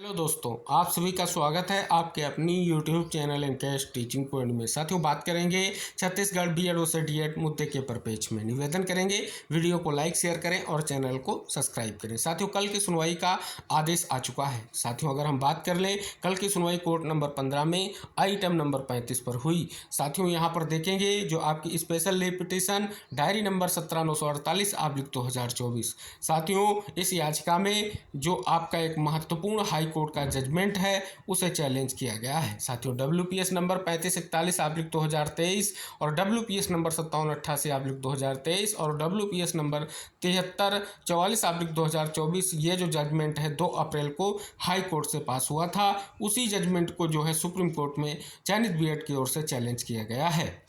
Hello दोस्तों, आप सभी का स्वागत है आपके अपनी यूट्यूब चैनल इनकेश टीचिंग पॉइंट में। साथियों, बात करेंगे छत्तीसगढ़ बीएडओ से डीएड मुद्दे के परिपेक्ष में। निवेदन करेंगे वीडियो को लाइक शेयर करें और चैनल को सब्सक्राइब करें। साथियों, कल की सुनवाई का आदेश आ चुका है। साथियों, अगर हम बात कर लें, कल की सुनवाई कोर्ट नंबर 15 में आइटम नंबर 35 पर हुई। साथियों, यहाँ पर देखेंगे जो आपकी special leave petition diary number 17/948/2024। साथियों, इस याचिका में जो आपका एक महत्वपूर्ण हाई कोर्ट का जजमेंट है उसे चैलेंज किया गया है। साथियों, WPS नंबर 3541/2023 और WPS नंबर 5788/2023 और WPS नंबर 7344/2024 ये जो जजमेंट है 2 अप्रैल को हाई कोर्ट से पास हुआ था। उसी जजमेंट को जो है सुप्रीम कोर्ट में चयनित बीएड की ओर से चैलेंज किया गया है।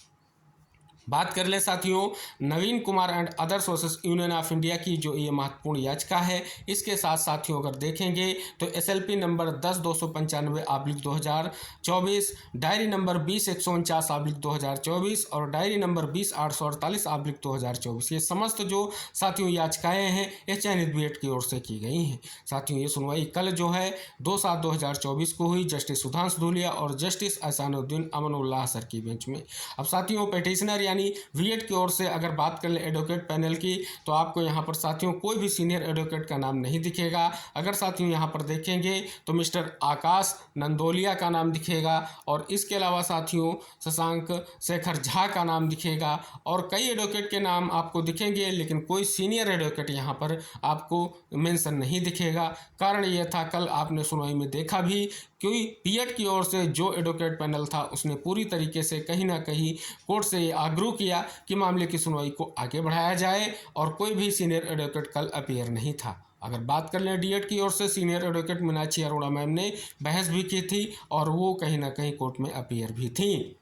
बात कर ले साथियों, Naveen Kumar and others versus Union of India की जो ये महत्वपूर्ण याचिका है, इसके साथ साथियों अगर देखेंगे तो SLP नंबर 10/295/2024, डायरी नंबर 20/149/2024 और डायरी नंबर 20/848/2024 ये समस्त जो साथियों याचिकाएं हैं ये चयनित बीएड की ओर से की गई हैं। साथियों, ये सुनवाई कल जो है 2/7/2024 को हुई जस्टिस सुधांशु धूलिया और जस्टिस एहसानुद्दीन अमनुल्लाह सर की बेंच में। अब साथियों, पिटिशनर यानी बीएड की ओर से अगर बात कर ले एडवोकेट पैनल की, तो आपको यहाँ पर साथियों कोई भी सीनियर एडवोकेट का नाम नहीं दिखेगा। अगर साथियों यहाँ पर देखेंगे तो मिस्टर आकाश नंदोलिया का नाम दिखेगा और इसके अलावा साथियों शशांक शेखर झा का नाम दिखेगा और कई एडवोकेट के नाम आपको दिखेंगे, लेकिन कोई सीनियर एडवोकेट यहाँ पर आपको मेंशन नहीं दिखेगा। कारण यह था, कल आपने सुनवाई में देखा भी, क्योंकि बीएड की ओर से जो एडवोकेट पैनल था उसने पूरी तरीके से कहीं ना कहीं कोर्ट से आग्रह किया कि मामले की सुनवाई को आगे बढ़ाया जाए और कोई भी सीनियर एडवोकेट कल अपीयर नहीं था। अगर बात कर लें डीएड की ओर से, senior advocate Meenakshi Arora ma'am ने बहस भी की थी और वो कहीं ना कहीं कोर्ट में अपीयर भी थी।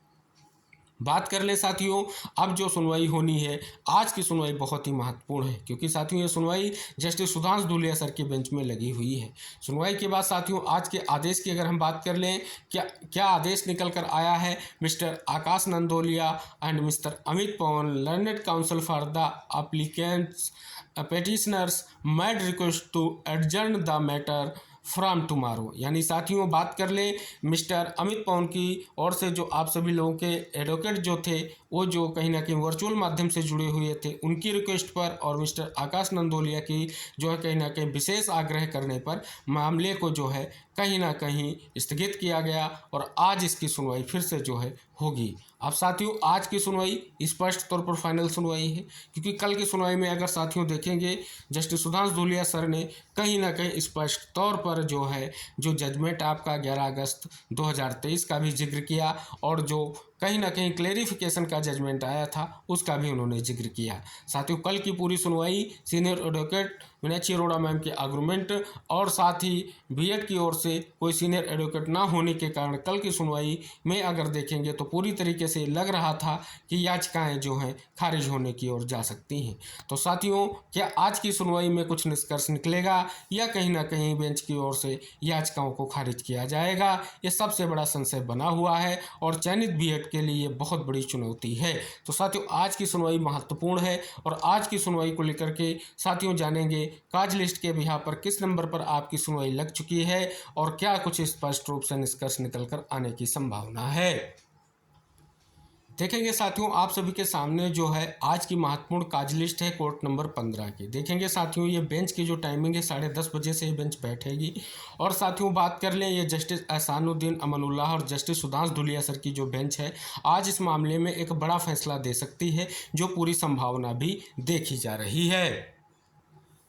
बात कर ले साथियों, अब जो सुनवाई होनी है, आज की सुनवाई बहुत ही महत्वपूर्ण है, क्योंकि साथियों ये सुनवाई जस्टिस सुधांशु धूलिया सर के बेंच में लगी हुई है। सुनवाई के बाद साथियों आज के आदेश की अगर हम बात कर लें, क्या आदेश निकल कर आया है। Mister Aakash Nandolia and mister Amit Pawan, learned counsel for the applicants petitioners made request to adjourn the matter from tomorrow. यानी साथियों बात कर ले मिस्टर अमित पवन की ओर से जो आप सभी लोगों के एडवोकेट जो थे वो जो कहीं ना कहीं वर्चुअल माध्यम से जुड़े हुए थे, उनकी रिक्वेस्ट पर और मिस्टर आकाश नंदोलिया की जो है कहीं ना कहीं विशेष आग्रह करने पर मामले को जो है कहीं ना कहीं स्थगित किया गया और आज इसकी सुनवाई फिर से जो है होगी। अब साथियों आज की सुनवाई स्पष्ट तौर पर फाइनल सुनवाई है, क्योंकि कल की सुनवाई में अगर साथियों देखेंगे जस्टिस सुधांशु धूलिया सर ने कहीं ना कहीं स्पष्ट तौर पर जो है जो जजमेंट आपका 11 अगस्त 2023 का भी जिक्र किया और जो कहीं ना कहीं क्लेरिफिकेशन का जजमेंट आया था उसका भी उन्होंने जिक्र किया। साथियों कल की पूरी सुनवाई senior advocate Meenakshi Arora ma'am के आर्गूमेंट और साथ ही बीएड की ओर से कोई सीनियर एडवोकेट ना होने के कारण कल की सुनवाई में अगर देखेंगे तो पूरी तरीके से लग रहा था कि याचिकाएं जो हैं खारिज होने की ओर जा सकती हैं। तो साथियों क्या आज की सुनवाई में कुछ निष्कर्ष निकलेगा या कहीं ना कहीं बेंच की ओर से याचिकाओं को खारिज किया जाएगा, ये सबसे बड़ा संशय बना हुआ है और चयनित बीएड के लिए बहुत बड़ी चुनौती है। तो साथियों आज की सुनवाई महत्वपूर्ण है और आज की सुनवाई को लेकर के साथियों जानेंगे काज लिस्ट के बिहार पर किस नंबर पर आपकी सुनवाई लग चुकी है और क्या कुछ स्पष्ट रूप से निष्कर्ष निकलकर आने की संभावना है। देखेंगे साथियों आप सभी के सामने जो है आज की महत्वपूर्ण काज लिस्ट है कोर्ट नंबर 15 की। देखेंगे साथियों ये बेंच की जो टाइमिंग है 10:30 बजे से ये बेंच बैठेगी और साथियों बात कर लें ये जस्टिस एहसानुद्दीन अमनुल्लाह और जस्टिस सुधांशु धूलिया सर की जो बेंच है आज इस मामले में एक बड़ा फैसला दे सकती है, जो पूरी संभावना भी देखी जा रही है।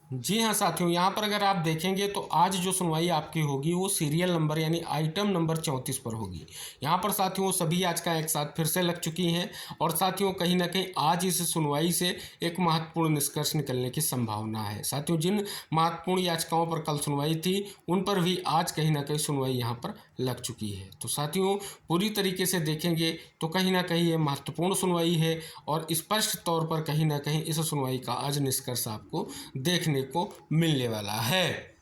जी हाँ साथियों, यहाँ पर अगर आप देखेंगे तो आज जो सुनवाई आपकी होगी वो सीरियल नंबर यानी आइटम नंबर 34 पर होगी। यहाँ पर साथियों सभी याचिकाएं एक साथ फिर से लग चुकी हैं और साथियों कहीं ना कहीं आज इस सुनवाई से एक महत्वपूर्ण निष्कर्ष निकलने की संभावना है। साथियों जिन महत्वपूर्ण याचिकाओं पर कल सुनवाई थी उन पर भी आज कहीं ना कहीं सुनवाई यहाँ पर लग चुकी है। तो साथियों पूरी तरीके से देखेंगे तो कहीं ना कहीं ये महत्वपूर्ण सुनवाई है और स्पष्ट तौर पर कहीं ना कहीं इस सुनवाई का आज निष्कर्ष आपको देखने को मिलने वाला है।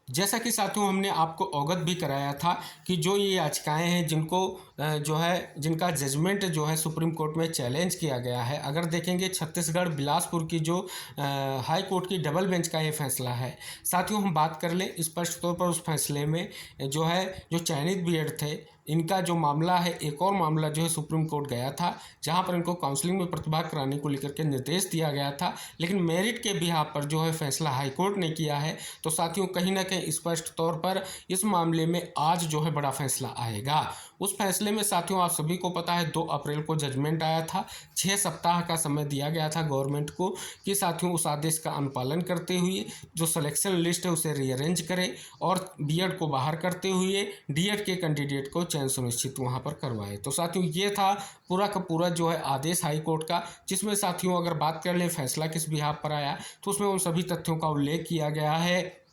जैसा कि साथियों हमने आपको अवगत भी कराया था कि जो ये याचिकाएं हैं जिनको जो है जिनका जजमेंट जो है सुप्रीम कोर्ट में चैलेंज किया गया है, अगर देखेंगे छत्तीसगढ़ बिलासपुर की जो हाई कोर्ट की डबल बेंच का ये फैसला है। साथियों हम बात कर लें स्पष्ट तौर पर उस फैसले में जो है जो चयनित बीएड थे इनका जो मामला है, एक और मामला जो है सुप्रीम कोर्ट गया था जहां पर इनको काउंसलिंग में प्रतिभा कराने को लेकर के निर्देश दिया गया था, लेकिन मेरिट के बिहाफ पर जो है फैसला हाईकोर्ट ने किया है। तो साथियों कहीं ना कहीं स्पष्ट तौर पर इस मामले में आज जो है बड़ा फैसला आएगा। उस फैसले में साथियों आप सभी को पता है 2 अप्रैल को जजमेंट आया था। 6 सप्ताह का समय दिया गया था गवर्नमेंट को कि साथियों उस आदेश का अनुपालन करते हुए जो सिलेक्शन लिस्ट है उसे रीअरेंज करें और बीएड को बाहर करते हुए डीएड के कैंडिडेट को चयन सुनिश्चित वहां पर करवाए। तो साथियों ये था पूरा का पूरा जो है आदेश हाई कोर्ट का, जिसमें साथियों अगर बात कर लें फैसला किस बिहाफ पर आया तो उसमें उन सभी तथ्यों का उल्लेख किया गया है,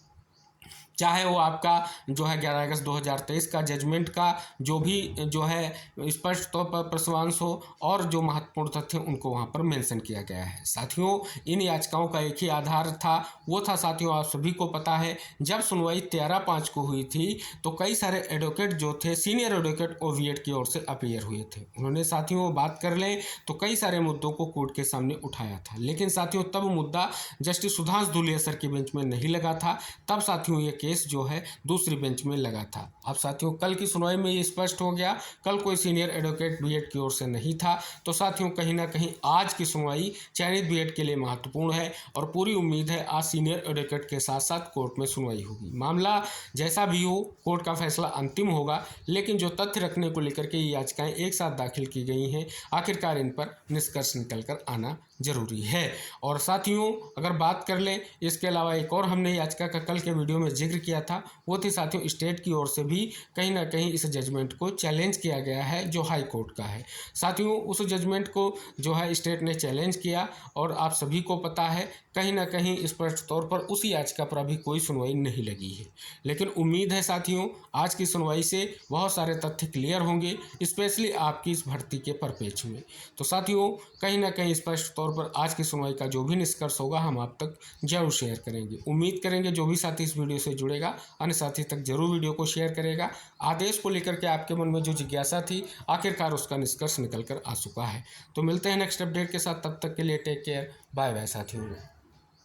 चाहे वो आपका जो है 11 अगस्त 2023 का जजमेंट का जो भी जो है स्पष्ट तौर पर प्रस्तावांश हो और जो महत्वपूर्ण तथ्य उनको वहाँ पर मेंशन किया गया है। साथियों इन याचिकाओं का एक ही आधार था, वो था साथियों आप सभी को पता है जब सुनवाई 13/5 को हुई थी तो कई सारे एडवोकेट जो थे सीनियर एडवोकेट ओवीएड की ओर से अपीयर हुए थे। उन्होंने साथियों बात कर लें तो कई सारे मुद्दों को कोर्ट के सामने उठाया था, लेकिन साथियों तब मुद्दा जस्टिस सुधांशु धूलिया सर की बेंच में नहीं लगा था। तब साथियों ये केस जो है दूसरी बेंच में लगा था। अब साथियों कल की सुनवाई में ये स्पष्ट हो गया, कल कोई सीनियर एडवोकेट बीएड की ओर से नहीं था। तो साथियों कहीं ना कहीं आज की सुनवाई चयनित बीएड के लिए महत्वपूर्ण है और पूरी उम्मीद है आज सीनियर एडवोकेट के साथ साथ कोर्ट में सुनवाई होगी। मामला जैसा भी हो कोर्ट का फैसला अंतिम होगा, लेकिन जो तथ्य रखने को लेकर के ये याचिकाएं एक साथ दाखिल की गई हैं, आखिरकार इन पर निष्कर्ष निकल कर आना जरूरी है। और साथियों अगर बात कर लें इसके अलावा एक और हमने याचिका का कल के वीडियो में जिक्र किया था, वो थी साथियों स्टेट की ओर से भी कहीं ना कहीं इस जजमेंट को चैलेंज किया गया है जो हाई कोर्ट का है। साथियों उस जजमेंट को जो है स्टेट ने चैलेंज किया और आप सभी को पता है कहीं ना कहीं स्पष्ट तौर पर उस याचिका पर अभी कोई सुनवाई नहीं लगी है, लेकिन उम्मीद है साथियों आज की सुनवाई से बहुत सारे तथ्य क्लियर होंगे, स्पेशली आपकी इस भर्ती के परिप्रेक्ष्य में। तो साथियों कहीं ना कहीं स्पष्ट तौर पर आज की सुनवाई का जो भी निष्कर्ष होगा हम आप तक जरूर शेयर करेंगे। उम्मीद करेंगे जो भी साथी इस वीडियो से जुड़ेगा अन्य साथी तक जरूर वीडियो को शेयर करेगा। आदेश को लेकर के आपके मन में जो जिज्ञासा थी आखिरकार उसका निष्कर्ष निकल कर आ चुका है। तो मिलते हैं नेक्स्ट अपडेट के साथ, तब तक के लिए टेक केयर, बाय बाय साथियों।